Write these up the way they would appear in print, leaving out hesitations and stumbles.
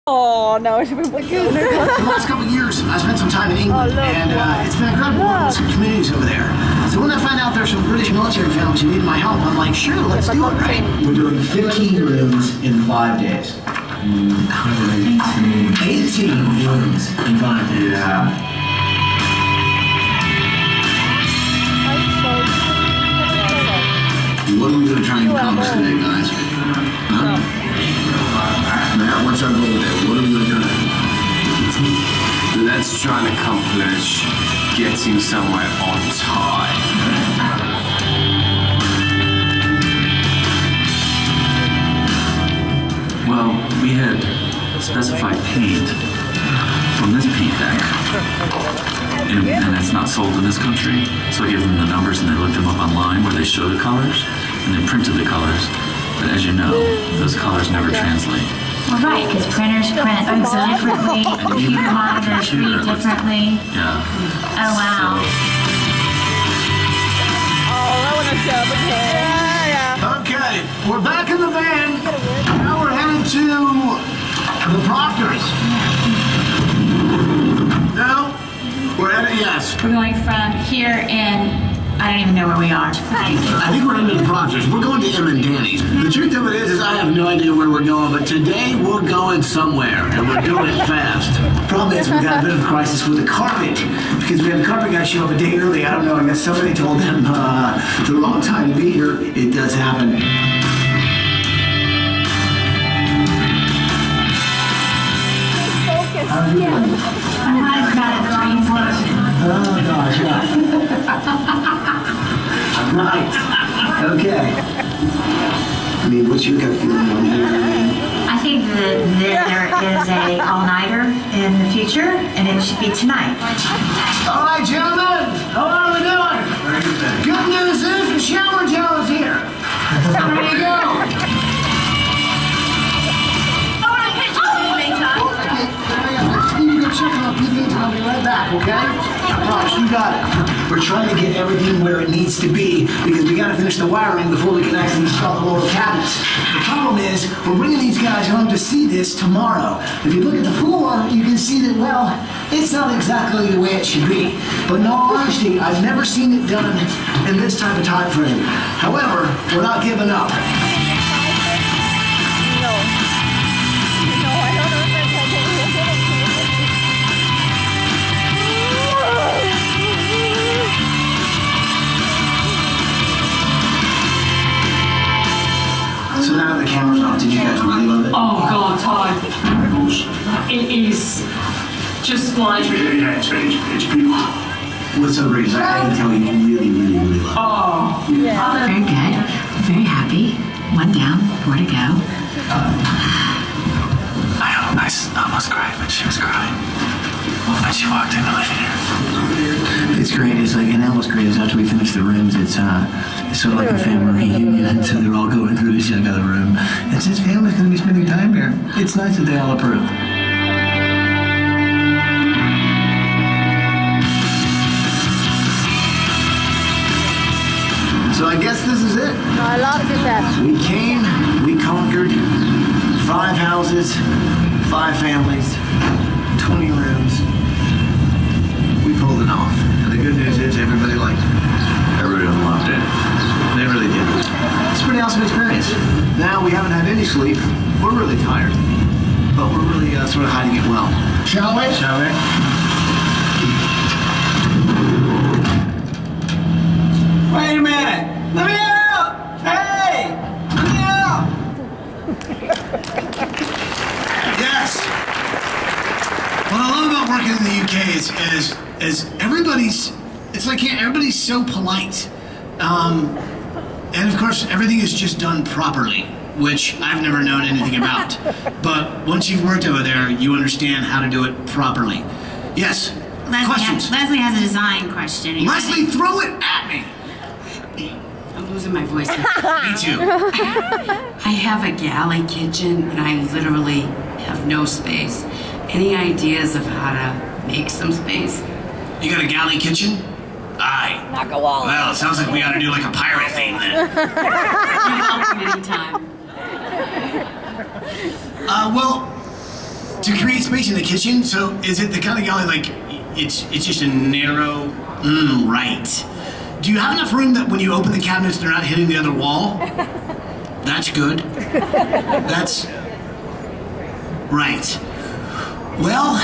Oh no, it's been like the last couple of years, I spent some time in England, and it's been incredible working with some communities over there. So when I find out there's some British military families who need my help, I'm like, sure, let's do it, right? We're doing 15 rooms in 5 days. 18 rooms in 5 days. Yeah. What are we going to try and accomplish today, guys? Huh? Matt, what's our goal today? What are we going to do? Let's try and accomplish getting somewhere on time. Well, we had specified paint from this paint deck, and it's not sold in this country. So I gave them the numbers and they looked them up online where they show the colors, and they printed the colors. But as you know, those colors never translate. Well, right, because printers print differently, computer monitors read differently. Yeah. Oh, wow. Oh, I want to jump again. Yeah. Okay, we're back in the van. Now we're headed to the Proctors. No? We're headed, yes. We're going from here in, I don't even know where we are. I think we're into the Proctors. We're going to M and Danny's. The truth of it is I have no idea where we're going, but today we're going somewhere, and we're doing it fast. Problem is, we got a bit of a crisis with the carpet, because we had the carpet guy show up a day early. I don't know, I guess somebody told him the wrong time to be here. It does happen. How are you doing? I'm glad about it, Oh gosh, yeah. Right. Okay. I mean, what's your gut feeling on here? I think that there is a all-nighter in the future, and it should be tonight. All right, gentlemen. How are we doing? Good news is the shower gel is here. There you go. Check on PB and I'll be right back, okay? Gosh, you got it. We're trying to get everything where it needs to be because we got to finish the wiring before we can actually install the lower cabinets. The problem is we're bringing these guys home to see this tomorrow. If you look at the floor, you can see that, well, it's not exactly the way it should be. But in all honesty, I've never seen it done in this type of time frame. However, we're not giving up. So now that the camera's on, did you guys really love it? Oh God, Todd. It is just like... It's beautiful. What's so great is I can tell you really, really, really love it. Oh. Yeah. Very good. Very happy. One down, 4 to go. I almost cried when she was crying. When she walked in the living room. It's great. It's like, and that was great is after we finish the rooms, it's sort of like a family reunion. So they're all going through each other room. And since family's going to be spending time here, it's nice that they all approve. So I guess this is it. No, I love that. We came, we conquered 5 houses, 5 families, 20 rooms. We pulled it off. And the good news is everybody liked it. Everyone loved it. They really did. It's a pretty awesome experience. Now we haven't had any sleep. We're really tired. But we're really sort of hiding it well. Shall we? Shall we? Wait a minute! Let me out! Hey! Let me out! Yes! What I love about working in the UK is everybody's, it's like everybody's so polite. And of course, everything is just done properly, which I've never known anything about. But once you've worked over there, you understand how to do it properly. Yes? Questions? Leslie has a design question. Leslie, throw it at me! I'm losing my voice. Me too. I have a galley kitchen and I literally have no space. Any ideas of how to make some space? You got a galley kitchen? Aye. Knock a wall. Well, it sounds like we ought to do like a pirate theme then. You help me anytime. Well, to create space in the kitchen. So is it the kind of galley like it's just a narrow? Right. Do you have enough room that when you open the cabinets, they're not hitting the other wall? That's good. That's right. Well,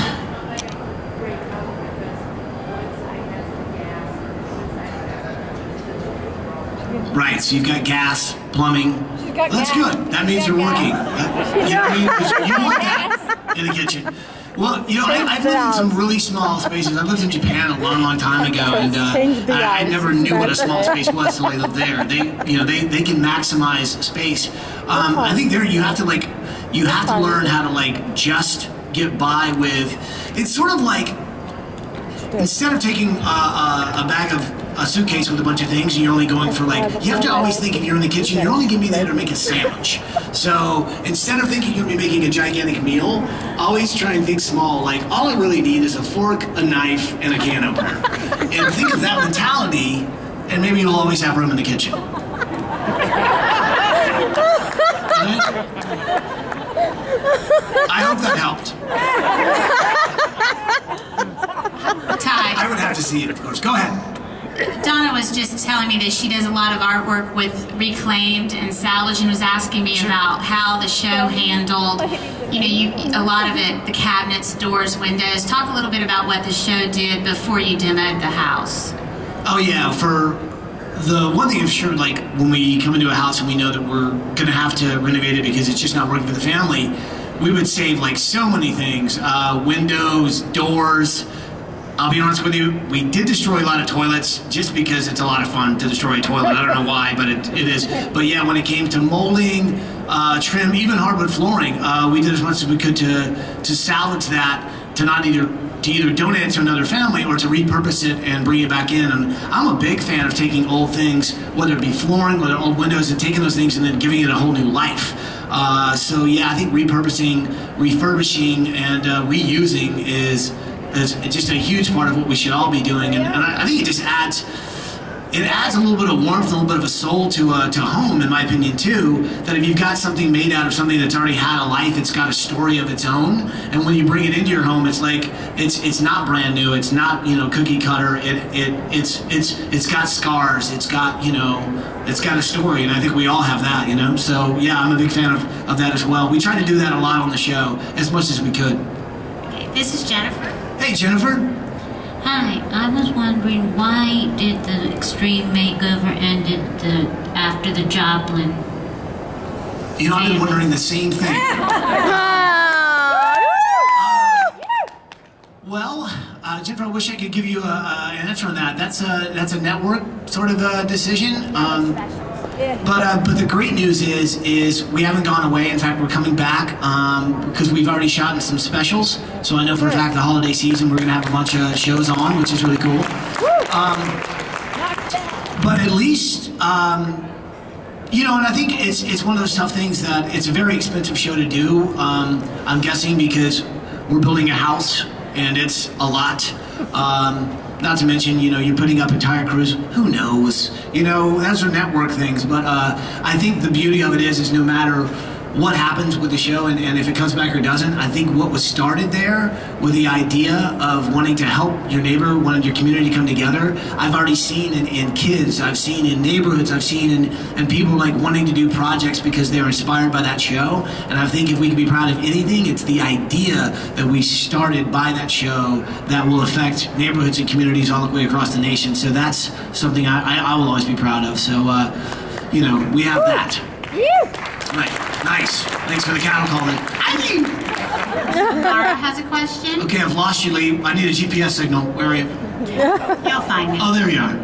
right. So you've got gas, plumbing. That's good. That means you're working. You know what I mean? You want that in the kitchen. Well, you know, I've lived in some really small spaces. I lived in Japan a long, long time ago, and I never knew what a small space was until I lived there. They can maximize space. I think there you have to learn how to just get by with. It's sort of like instead of taking a suitcase with a bunch of things and you're only going for you have to always think if you're in the kitchen, you're only going to be there to make a sandwich. So instead of thinking you're going to be making a gigantic meal, always try and think small. All I really need is a fork, a knife, and a can opener. And think of that mentality, and maybe you'll always have room in the kitchen. Right? I hope that helped. Ty. I would have to see it, of course. Go ahead. Donna was just telling me that she does a lot of artwork with reclaimed and salvage, and was asking me about how the show handled, a lot of it, the cabinets, doors, windows. Talk a little bit about what the show did before you demoed the house. Oh yeah, for the one thing I'm sure, when we come into a house and we know that we're gonna have to renovate it because it's just not working for the family, we would save so many things, windows, doors. I'll be honest with you, we did destroy a lot of toilets just because it's a lot of fun to destroy a toilet. I don't know why, but it is. But yeah, when it came to molding, trim, even hardwood flooring, we did as much as we could to salvage that, to either donate it to another family or to repurpose it and bring it back in. And I'm a big fan of taking old things, whether it be flooring, whether old windows, and taking those things and then giving it a whole new life. So yeah, I think repurposing, refurbishing, and reusing is just a huge part of what we should all be doing, and I think it just adds a little bit of warmth, a little bit of a soul to home, in my opinion too. That if you've got something made out of something that's already had a life, it's got a story of its own, and when you bring it into your home, it's it's not brand new, it's not cookie cutter. It's got scars, it's got a story, and I think we all have that, So yeah, I'm a big fan of that as well. We try to do that a lot on the show as much as we could. Okay, this is Jennifer. Hey, Jennifer. Hi, I was wondering why did the extreme makeover end after the Joplin? I've been wondering the same thing. Jennifer, I wish I could give you an answer on that. That's a network sort of decision. But the great news is we haven't gone away. In fact, we're coming back because we've already shot in some specials. So I know for a fact the holiday season we're going to have a bunch of shows on, which is really cool. But at least, and I think it's one of those tough things that it's a very expensive show to do. I'm guessing because we're building a house and it's a lot. Not to mention, you're putting up entire crews. Who knows? Those are network things. But I think the beauty of it is no matter what happens with the show and if it comes back or doesn't, I think what was started there with the idea of wanting to help your neighbor, wanting your community to come together, I've already seen in kids, I've seen in neighborhoods, I've seen in people wanting to do projects because they're inspired by that show. And I think if we can be proud of anything, it's the idea that we started by that show that will affect neighborhoods and communities all the way across the nation. So that's something I will always be proud of. So, we have that. Right. Nice. Thanks for the cattle calling. Laura has a question. Okay, I've lost you, Lee. I need a GPS signal. Where are you? You'll find me. Oh, there you are.